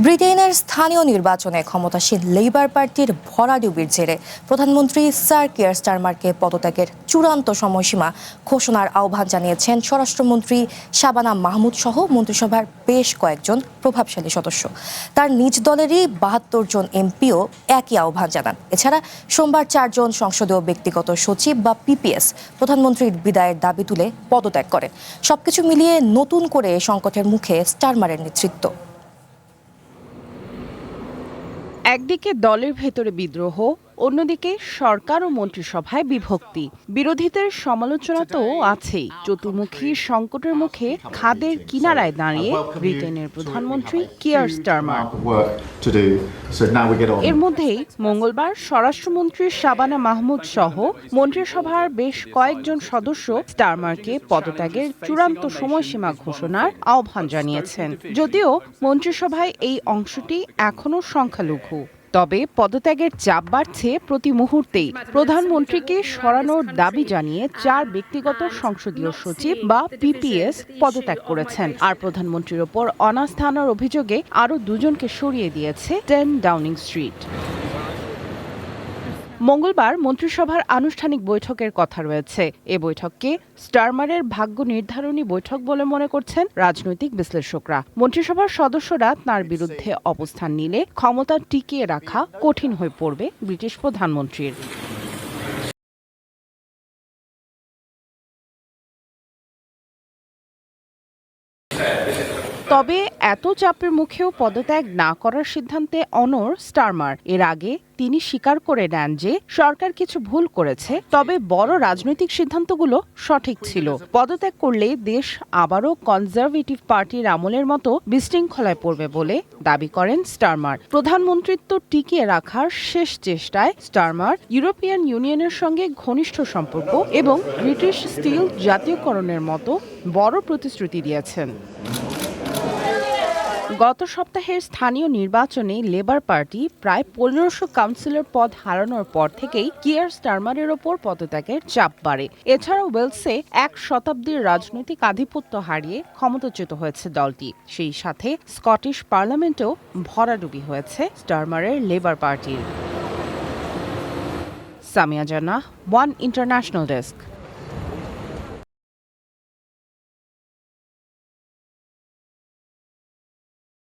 ব্রিটেনের স্থানীয় নির্বাচনে ক্ষমতাসীন লেবার পার্টির ভরাডুবির জেরে প্রধানমন্ত্রী স্যার কিয়ার স্টারমারকে পদত্যাগের চূড়ান্ত সময়সীমা ঘোষণার আহ্বান জানিয়েছেন স্বরাষ্ট্রমন্ত্রী শাবানা মাহমুদ সহ মন্ত্রিসভার বেশ কয়েকজন প্রভাবশালী সদস্য। তার নিজ দলেরই ৭২ জন এমপিও একই আহ্বান জানান। এছাড়া সোমবার ৪ জন সংসদীয় ব্যক্তিগত সচিব বা পিপিএস প্রধানমন্ত্রীর বিদায়ের দাবি তুলে পদত্যাগ করেন। সবকিছু মিলিয়ে নতুন করে সংকটের মুখে স্টারমারের নেতৃত্ব। একদিকে দলের ভেতরে বিদ্রোহ, অন্যদিকে সরকার ও মন্ত্রিসভায় বিভক্তি, বিরোধীদের সমালোচনা তো আছেই। চতুর্মুখী সংকটের মুখে খাদের কিনারায় দাঁড়িয়ে ব্রিটেনের প্রধানমন্ত্রী কিয়ার স্টারমার। এর মধ্যেই মঙ্গলবার স্বরাষ্ট্রমন্ত্রী শাবানা মাহমুদ সহ মন্ত্রিসভার বেশ কয়েকজন সদস্য স্টারমারকে পদত্যাগের চূড়ান্ত সময়সীমা ঘোষণার আহ্বান জানিয়েছেন। যদিও মন্ত্রিসভায় এই অংশটি এখনো সংখ্যালঘু, তবে পদত্যাগের চাপ বাড়ছে প্রতি মুহূর্তেই। প্রধানমন্ত্রীকে সরানোর দাবি জানিয়ে ৪ ব্যক্তিগত সংসদীয় সচিব বা পিপিএস পদত্যাগ করেছেন। আর প্রধানমন্ত্রীর ওপর অনাস্থা আনার অভিযোগে আরও ২ জনকে সরিয়ে দিয়েছে 10 ডাউনিং স্ট্রিট। মঙ্গলবার মন্ত্রিসভার আনুষ্ঠানিক বৈঠকের কথা রয়েছে। এ বৈঠককে স্টারমারের ভাগ্য নির্ধারণী বৈঠক বলে মনে করছেন রাজনৈতিক বিশ্লেষকরা। মন্ত্রিসভার সদস্যরা তাঁর বিরুদ্ধে অবস্থান নিলে ক্ষমতা টিকিয়ে রাখা কঠিন হয়ে পড়বে ব্রিটিশ প্রধানমন্ত্রীর। তবে এত চাপের মুখেও পদত্যাগ না করার সিদ্ধান্তে অনড় স্টারমার। এর আগে তিনি স্বীকার করে নেন যে সরকার কিছু ভুল করেছে, তবে বড় রাজনৈতিক সিদ্ধান্তগুলো সঠিক ছিল। পদত্যাগ করলে দেশ আবারও কনজারভেটিভ পার্টির আমলের মতো বিশৃঙ্খলায় পড়বে বলে দাবি করেন স্টারমার। প্রধানমন্ত্রিত্ব টিকিয়ে রাখার শেষ চেষ্টায় স্টারমার ইউরোপিয়ান ইউনিয়নের সঙ্গে ঘনিষ্ঠ সম্পর্ক এবং ব্রিটিশ স্টিল জাতীয়করণের মতো বড় প্রতিশ্রুতি দিয়েছেন। গত সপ্তাহের স্থানীয় নির্বাচনে লেবার পার্টি প্রায় ১৫০০ কাউন্সিলর পদ হারানোর পর থেকেই কিয়ার স্টারমারের ওপর পদত্যাগের চাপ বাড়ে। এছাড়াও ওয়েলসে ১ শতাব্দীর রাজনৈতিক আধিপত্য হারিয়ে ক্ষমতাচ্যুত হয়েছে দলটি। সেই সাথে স্কটিশ পার্লামেন্টেও ভরাডুবি হয়েছে স্টারমারের লেবার পার্টির। সামিয়া জান্নাহ, ওয়ান ইন্টারন্যাশনাল ডেস্ক।